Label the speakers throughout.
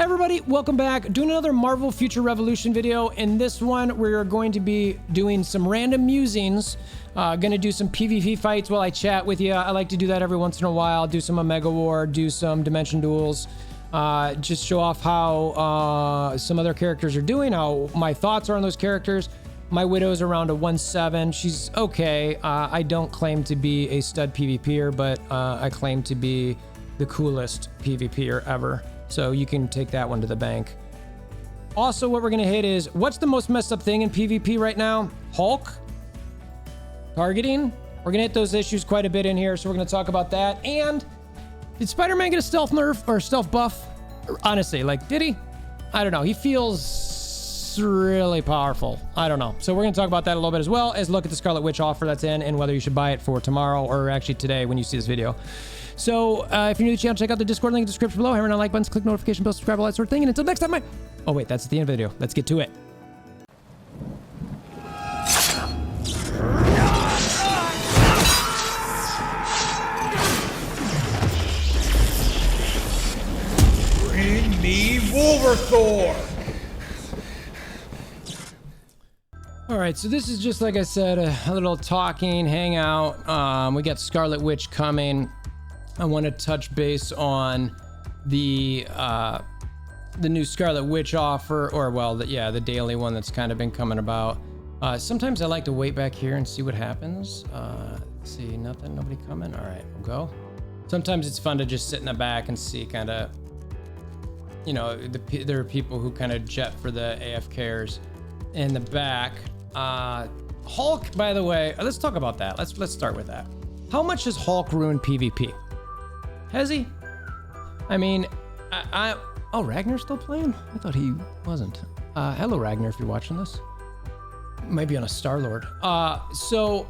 Speaker 1: Everybody, welcome back. Doing another Marvel Future Revolution video. In this one, we're going to be doing some random musings. Gonna do some PvP fights while I chat with you. I like to do that every once in a while. Do some Omega War, do some Dimension Duels. Just show off how some other characters are doing, how my thoughts are on those characters. My Widow's around a 1-7. She's okay. I don't claim to be a stud PvPer, but I claim to be the coolest PvPer ever. So you can take that one to the bank. Also, what we're gonna hit is, what's the most messed up thing in PvP right now? Hulk? Targeting? We're gonna hit those issues quite a bit in here, so we're gonna talk about that. And did Spider-Man get a stealth nerf or stealth buff? Honestly, like, did he? I don't know. He feels really powerful. I don't know. So we're gonna talk about that a little bit, as well as look at the Scarlet Witch offer that's in and whether you should buy it for tomorrow or actually today when you see this video. So if you're new to the channel, check out the Discord link in the description below. Hammer on like buttons, click notification bell, subscribe, all that sort of thing. And until next time, oh wait, that's at the end of the video. Let's get to it.
Speaker 2: Bring me WolverThor!
Speaker 1: All right, so this is just, like I said, a little talking, hangout. We got Scarlet Witch coming. I want to touch base on the new Scarlet Witch offer, or well, the daily one that's kind of been coming about. Sometimes I like to wait back here and see what happens. Let's see, nothing, nobody coming. All right, we'll go. Sometimes it's fun to just sit in the back and see kind of, you know, there are people who kind of jet for the AFKers in the back. Hulk, by the way, let's talk about that. Let's start with that. How much has Hulk ruined PvP? Has he? I mean, oh, Ragnar's still playing? I thought he wasn't. Hello, Ragnar, if you're watching this. Might be on a Star-Lord. So,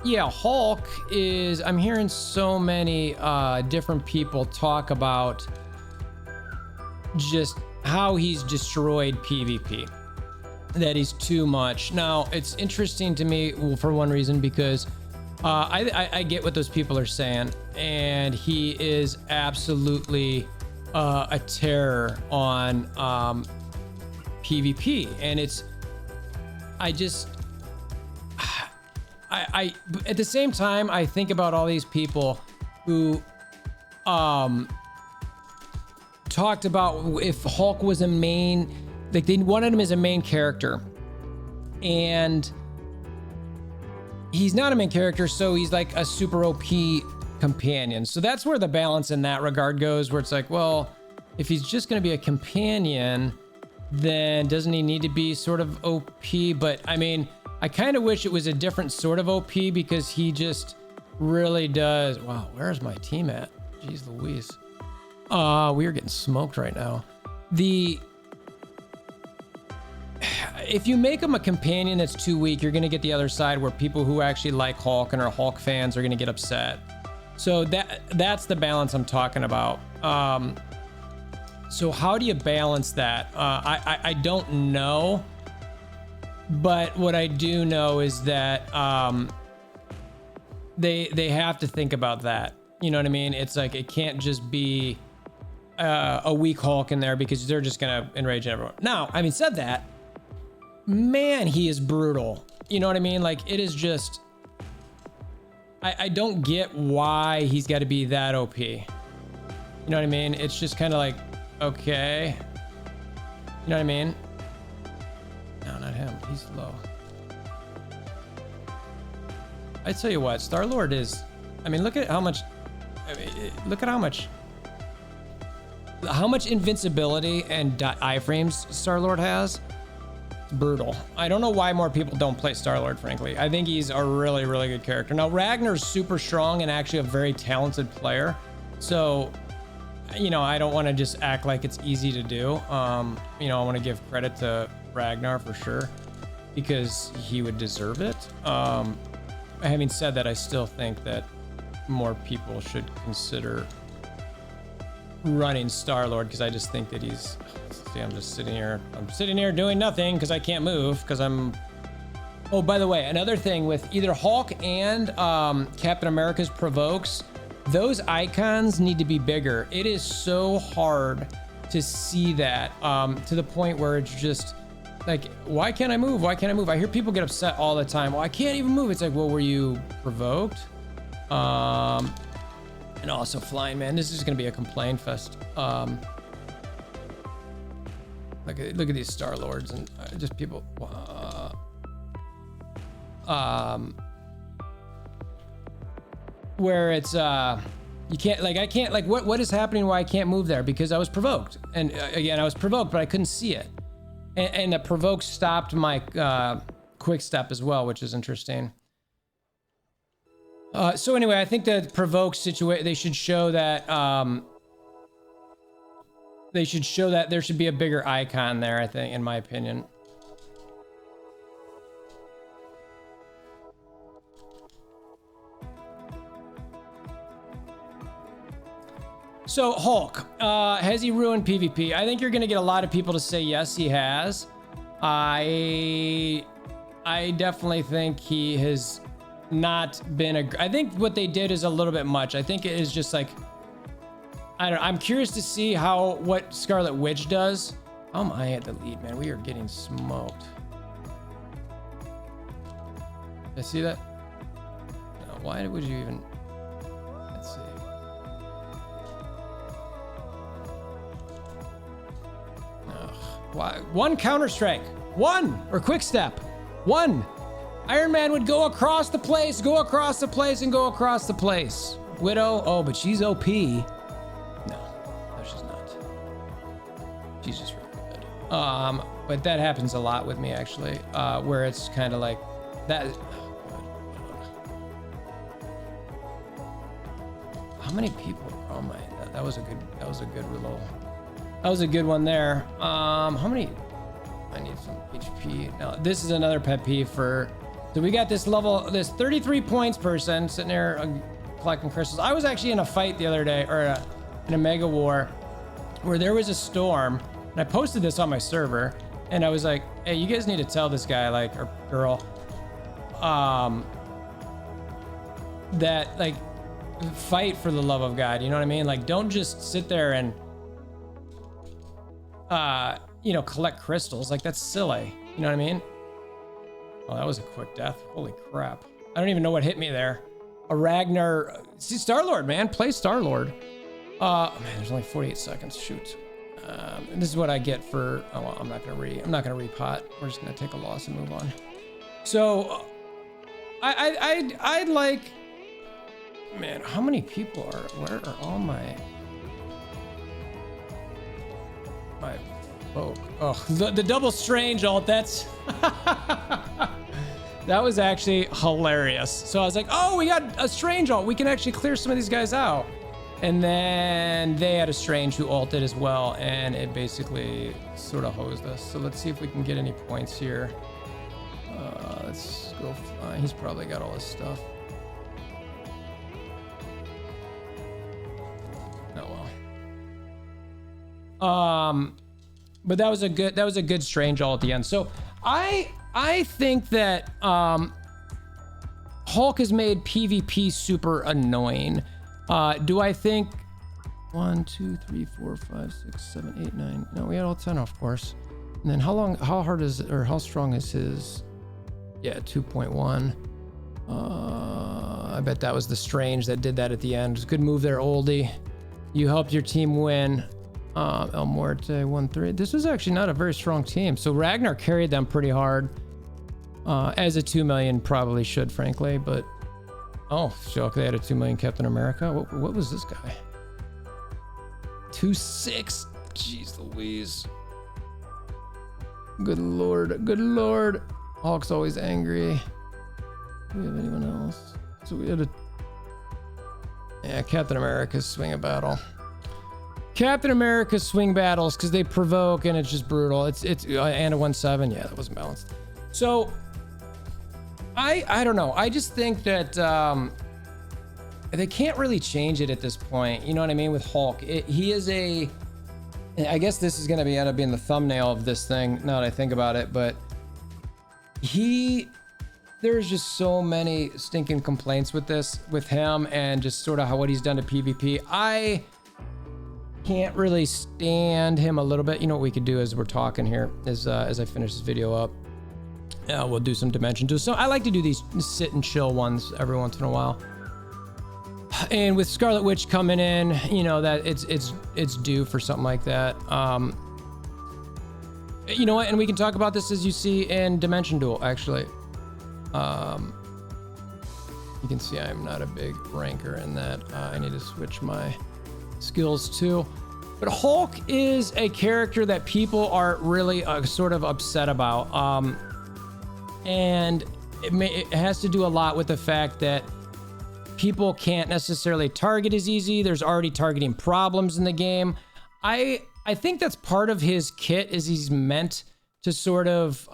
Speaker 1: yeah, Hulk is... I'm hearing so many different people talk about just how he's destroyed PvP. That he's too much. Now, it's interesting to me, well, for one reason, because I get what those people are saying, and he is absolutely a terror on PvP, and I at the same time, I think about all these people who talked about if Hulk was a main, like they wanted him as a main character, and he's not a main character, so he's like a super OP companion. So that's where the balance in that regard goes, where it's like, well, if he's just going to be a companion, then doesn't he need to be sort of OP? But I mean, I kind of wish it was a different sort of OP, because he just really does. Wow, where's my team at? Jeez Louise. We are getting smoked right now. If you make him a companion that's too weak, you're going to get the other side where people who actually like Hulk and are Hulk fans are going to get upset. So that's the balance I'm talking about. So how do you balance that? I don't know. But what I do know is that they have to think about that. You know what I mean? It's like, it can't just be a weak Hulk in there, because they're just going to enrage everyone. Now, having said that, man, he is brutal. You know what I mean? Like, it is just, I don't get why he's got to be that OP. You know what I mean? It's just kind of like, okay. You know what I mean? No, not him. He's low. I tell you what, Star-Lord is, I mean, look at how much, how much invincibility and iframes Star-Lord has. Brutal. I don't know why more people don't play Star-Lord, frankly. I think he's a really, really good character. Now, Ragnar's super strong and actually a very talented player. So, you know, I don't want to just act like it's easy to do. You know, I want to give credit to Ragnar for sure, because he would deserve it. Having said that, I still think that more people should consider running Star-Lord, because I just think that he's... See, I'm just sitting here. I'm sitting here doing nothing because I can't move, because I'm... Oh, by the way, another thing with either Hulk and Captain America's provokes, those icons need to be bigger. It is so hard to see that, to the point where it's just like, why can't I move? Why can't I move? I hear people get upset all the time. Well, I can't even move. It's like, well, were you provoked? And also flying, man, this is gonna be a complaint fest. Look at these Star Lords and just people. Where it's you can't, like, I can't, like, what is happening? Why I can't move there? Because I was provoked, and again, I was provoked, but I couldn't see it, and the provoke stopped my quick step as well, which is interesting. So anyway, I think the provoke situation, they should show that there should be a bigger icon there, I think, in my opinion. So Hulk, has he ruined PvP? I think you're gonna get a lot of people to say yes, he has. I definitely think he has not been I think what they did is a little bit much. I think it is just like, I don't know. I'm curious to see what Scarlet Witch does. How am I at the lead, man? We are getting smoked. Did I see that? No, why would you even? Let's see. Ugh. Why? One counter strike. One or quick step. One. Iron Man would go across the place, go across the place, and go across the place. Widow, oh, but she's OP. No, she's not. She's just really good. But that happens a lot with me, actually, where it's kind of like that. How many people? Oh my, that was a good reload. That was a good one there. How many? I need some HP. Now, this is another pet peeve for. So we got this 33 points person sitting there collecting crystals. I was actually in a fight the other day, or in a mega war, where there was a storm, and I posted this on my server, and I was like, hey, you guys need to tell this guy, like, or girl, that, like, fight for the love of God, you know what I mean? Like, don't just sit there and, you know, collect crystals. Like, that's silly, you know what I mean? Oh, that was a quick death. Holy crap. I don't even know what hit me there. A Ragnar. See, Star-Lord, man. Play Star-Lord. Man, there's only 48 seconds. Shoot. And this is what I get for... Oh, well, I'm not gonna repot. We're just gonna take a loss and move on. So, I'd like... Man, how many people are... Where are all my folk? Oh, the double strange ult. That's... That was actually hilarious. So I was like, oh, we got a strange ult. We can actually clear some of these guys out. And then they had a strange who ulted as well, and it basically sort of hosed us. So let's see if we can get any points here. Let's go. He's probably got all his stuff. Oh well. But that was a good strange ult at the end. So I think that Hulk has made PvP super annoying. Do I think 1, 2, 3, 4, 5, 6, 7, 8, 9? No, we had all 10, of course. And then how hard is it, or how strong is his? Yeah, 2.1. I bet that was the strange that did that at the end. It was a good move there, oldie. You helped your team win. El Muerte 1-3. This was actually not a very strong team. So Ragnar carried them pretty hard. As a 2 million probably should, frankly, but oh, joke, they had a 2 million Captain America. What was this guy? 2.6. Jeez Louise. Good lord, good lord. Hulk's always angry. Do we have anyone else? So we had Captain America's swing a battle. Captain America's swing battles, because they provoke and it's just brutal. It's and a 1-7. Yeah, that wasn't balanced. So I don't know. I just think that they can't really change it at this point. You know what I mean? With Hulk, he is a. I guess this is going to end up being the thumbnail of this thing. Now that I think about it, but there's just so many stinking complaints with him, and just sort of what he's done to PvP. can't really stand him a little bit. You know what we could do as we're talking here is as I finish this video up, we'll do some dimension too. So I like to do these sit and chill ones every once in a while. And with Scarlet Witch coming in, you know, that it's due for something like that. You know what? And we can talk about this as you see in Dimension Duel, actually. You can see I'm not a big ranker in that. I need to switch my skills too. But Hulk is a character that people are really sort of upset about. And it has to do a lot with the fact that people can't necessarily target as easy. There's already targeting problems in the game. I think that's part of his kit, is he's meant to sort of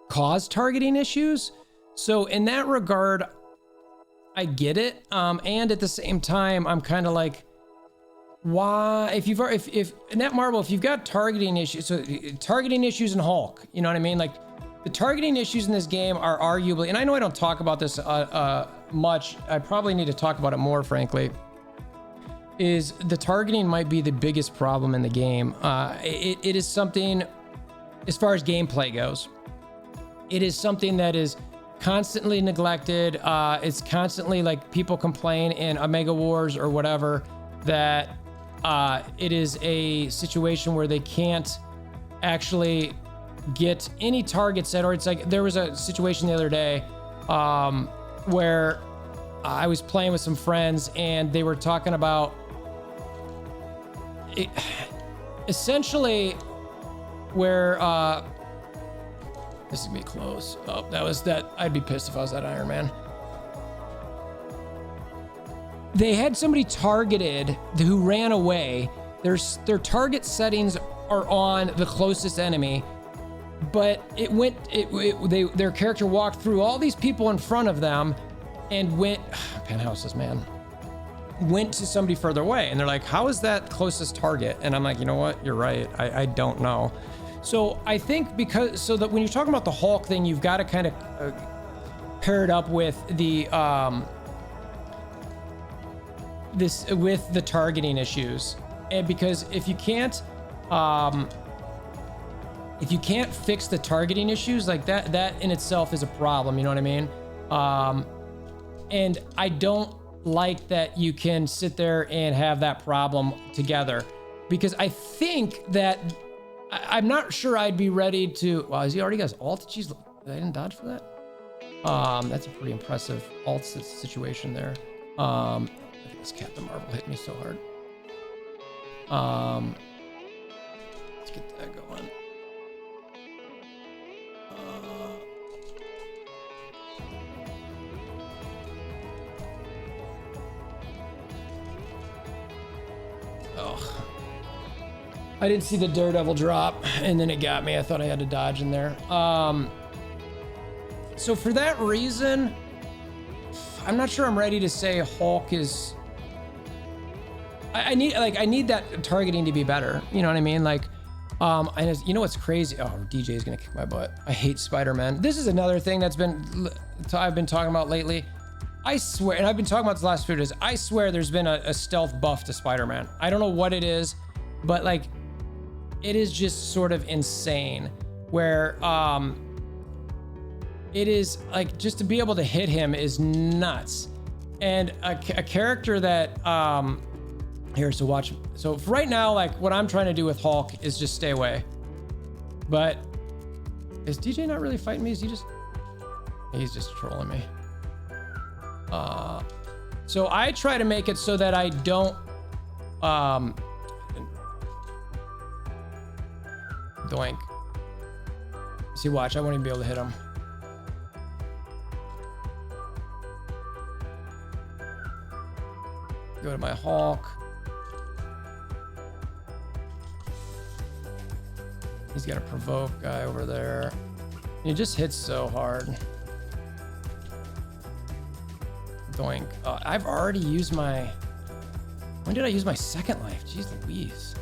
Speaker 1: cause targeting issues. So in that regard, I get it. And at the same time, I'm kind of like, why? If in that Marvel, if you've got targeting issues, so targeting issues in Hulk, you know what I mean? Like the targeting issues in this game are arguably, and I know I don't talk about this much. I probably need to talk about it more, frankly. Is the targeting might be the biggest problem in the game. It is something, as far as gameplay goes, it is something that is constantly neglected. It's constantly like people complain in Omega Wars or whatever that it is a situation where they can't actually get any targets set, or it's like there was a situation the other day where I was playing with some friends and they were talking about it, essentially where this is gonna be close. Oh, I'd be pissed if I was that Iron Man. They had somebody targeted who ran away. Their target settings are on the closest enemy, but their character walked through all these people in front of them and penthouses, man, went to somebody further away. And they're like, how is that closest target? And I'm like, you know what? You're right. I don't know. So I think so that when you're talking about the Hulk thing, you've got to kind of pair it up with the with the targeting issues. And because if you can't fix the targeting issues, like that in itself is a problem, you know what I mean? And I don't like that you can sit there and have that problem together, because I think that I'm not sure I'd be ready to. Wow, has he already got his ult? Jeez, I didn't dodge for that. That's a pretty impressive ult situation there. I think this Captain Marvel hit me so hard. Let's get that going. Oh, I didn't see the Daredevil drop, and then it got me. I thought I had to dodge in there. So for that reason, I'm not sure I'm ready to say Hulk is. I need that targeting to be better. You know what I mean? Like, and you know what's crazy? Oh, DJ is gonna kick my butt. I hate Spider-Man. This is another thing I've been talking about lately. I swear, and I've been talking about this last few days, I swear there's been a stealth buff to Spider-Man. I don't know what it is, but like, it is just sort of insane where it is like, just to be able to hit him is nuts. And a character that here, so watch. So for right now, like what I'm trying to do with Hulk is just stay away. But is DJ not really fighting me? He's just trolling me. So I try to make it so that I don't doink. See, watch, I won't even be able to hit him. Go to my Hulk. He's got a provoke guy over there. He just hits so hard. Doink. I've already used my. When did I use my second life? Jeez Louise.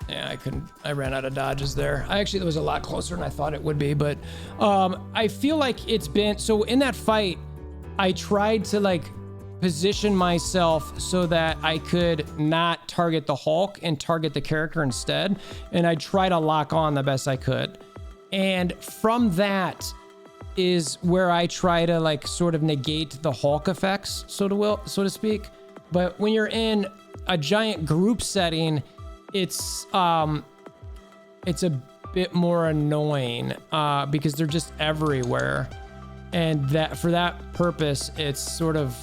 Speaker 1: Yeah, I couldn't. I ran out of dodges there. It was a lot closer than I thought it would be, but I feel like it's been, so in that fight, I tried to like position myself so that I could not target the Hulk and target the character instead. And I try to lock on the best I could. And from that is where I try to like sort of negate the Hulk effects, so to speak. But when you're in a giant group setting, it's a bit more annoying because they're just everywhere. And that for that purpose, it's sort of,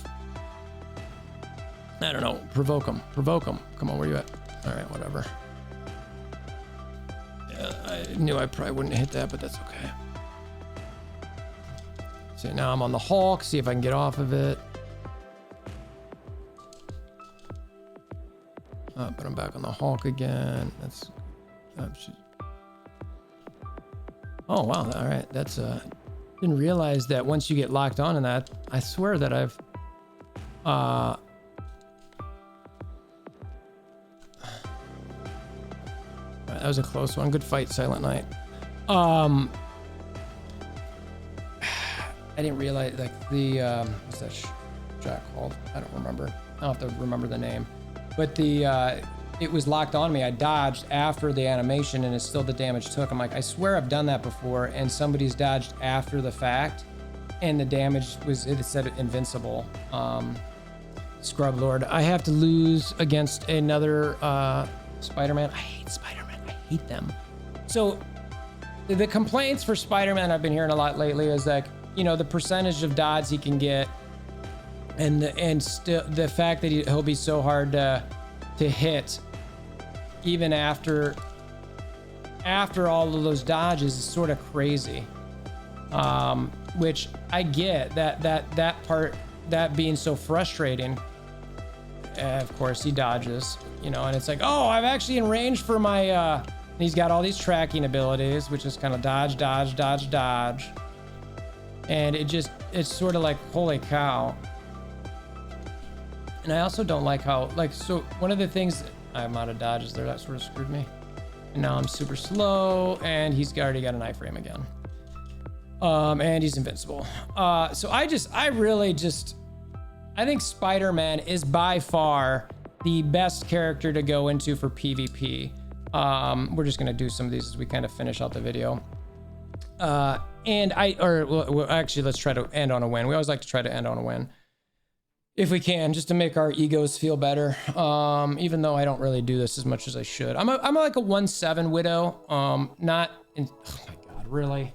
Speaker 1: I don't know, provoke them. Come on, where you at? All right, whatever. Yeah, I knew I probably wouldn't hit that, but that's okay. So now I'm on the Hulk, see if I can get off of it. But I'm back on the Hulk again. That's, oh wow, all right. That's, didn't realize that once you get locked on in that, I swear that I've, that was a close one. Good fight, Silent Knight. I didn't realize, like, the, what's that shot called? I don't remember. I'll have to remember the name. But the, it was locked on me. I dodged after the animation and it's still the damage took. I'm like, I swear I've done that before, and somebody's dodged after the fact and the damage was, it said invincible. Scrub Lord. I have to lose against another Spider-Man. I hate Spider-Man. I hate them. So the complaints for Spider-Man I've been hearing a lot lately is like, you know, the percentage of dodge he can get, and still the fact that he'll be so hard to hit even after all of those dodges is sort of crazy. Which I get that part, that being so frustrating. Of course he dodges, you know, and it's like, oh, I'm actually in range for my he's got all these tracking abilities, which is kind of dodge, dodge, dodge, dodge. And it's sort of like, holy cow. And I also don't like how, like, so one of the things, I'm out of dodges there, that sort of screwed me. And now I'm super slow, and he's already got an iframe again. And he's invincible. So I think Spider-Man is by far the best character to go into for PvP. We're just gonna do some of these as we kind of finish out the video. Actually, let's try to end on a win. We always like to try to end on a win, if we can, just to make our egos feel better. Even though I don't really do this as much as I should. I'm like a 1-7 Widow. Oh my God, really?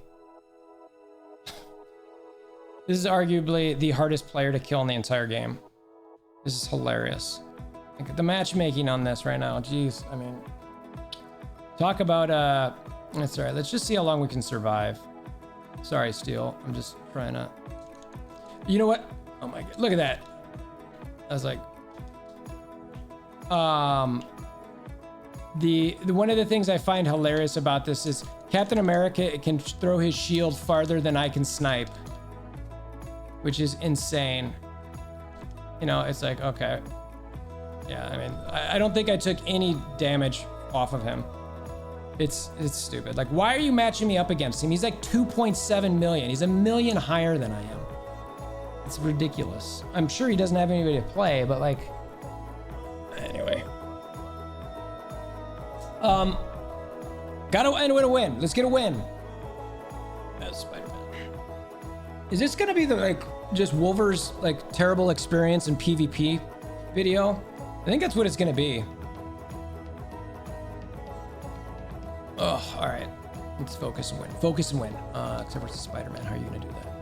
Speaker 1: This is arguably the hardest player to kill in the entire game. This is hilarious. Like, the matchmaking on this right now, geez. I mean, talk about, that's all right. Let's just see how long we can survive. Sorry, Steel. I'm just trying to, you know what? Oh my God, look at that. I was like, the one of the things I find hilarious about this is Captain America can throw his shield farther than I can snipe, which is insane. You know, it's like, okay. Yeah, I mean, I don't think I took any damage off of him. It's stupid. Like, why are you matching me up against him? He's like 2.7 million. He's a million higher than I am. It's ridiculous. I'm sure he doesn't have anybody to play, but like, anyway. Gotta end with a win. Let's get a win. That's Spider-Man. Is this gonna be the, like, just Wolver's, like, terrible experience in PvP video? I think that's what it's gonna be. Oh, all right. Let's focus and win. Focus and win. Except for Spider-Man. How are you gonna do that?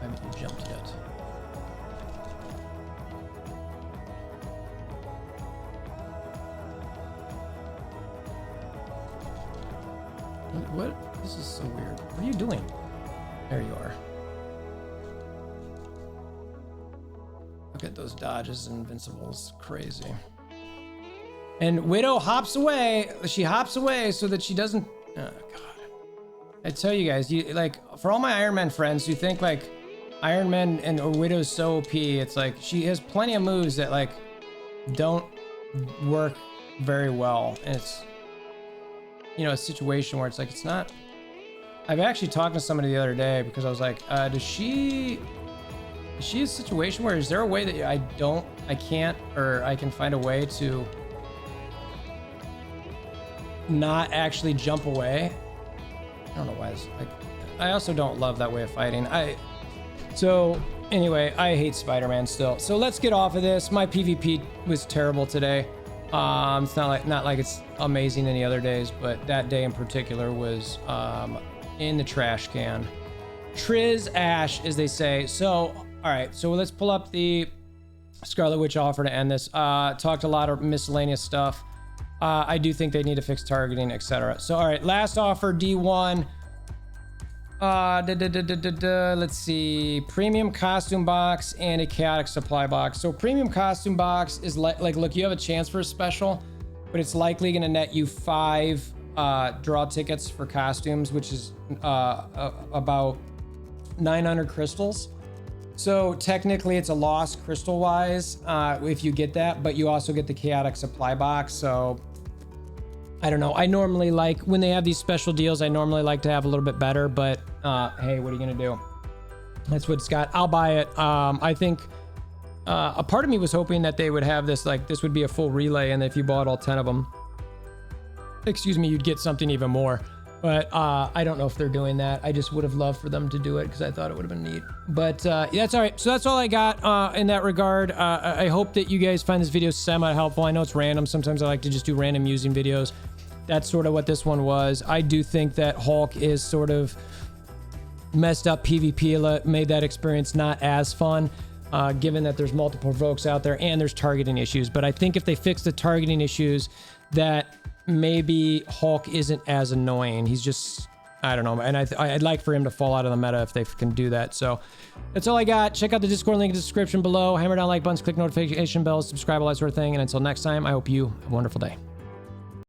Speaker 1: I haven't even jumped yet. What? This is so weird. What are you doing? There you are. Look at those dodges and invincibles. Crazy. And Widow hops away. She hops away so that she doesn't... Oh, God. I tell you guys, like, for all my Iron Man friends who think, like, Iron Man and Widow's so OP. It's like she has plenty of moves that like don't work very well, and it's, you know, a situation where it's like it's not. I've actually talked to somebody the other day because I was like, is she a situation where is there a way that I can't, or I can find a way to not actually jump away? I don't know why it's like, I also don't love that way of fighting. So anyway, I hate Spider-Man still. So let's get off of this. My PvP was terrible today. It's not like it's amazing any other days, but that day in particular was in the trash can. Triz Ash, as they say. So, all right, so let's pull up the Scarlet Witch offer to end this. Talked a lot of miscellaneous stuff. I do think they need to fix targeting, etc. So, all right, last offer, D1. Let's see. Premium costume box and a chaotic supply box. So premium costume box is like, look, you have a chance for a special, but it's likely going to net you 5 draw tickets for costumes, which is about 900 crystals. So technically it's a loss crystal wise if you get that, but you also get the chaotic supply box. So I don't know. I normally like when they have these special deals, I normally like to have a little bit better, but hey, what are you going to do? That's what it's got. I'll buy it. I think a part of me was hoping that they would have this, like this would be a full relay, and if you bought all 10 of them, excuse me, you'd get something even more. But I don't know if they're doing that. I just would have loved for them to do it because I thought it would have been neat. But yeah, that's all right. So that's all I got in that regard. I hope that you guys find this video semi-helpful. I know it's random. Sometimes I like to just do random using videos. That's sort of what this one was. I do think that Hulk is sort of messed up PvP, made that experience not as fun, given that there's multiple Vokes out there and there's targeting issues. But I think if they fix the targeting issues, that maybe Hulk isn't as annoying. He's just, I don't know. And I'd like for him to fall out of the meta if they can do that. So that's all I got. Check out the Discord link in the description below. Hammer down like buttons, click notification bells, subscribe, all that sort of thing. And until next time, I hope you have a wonderful day.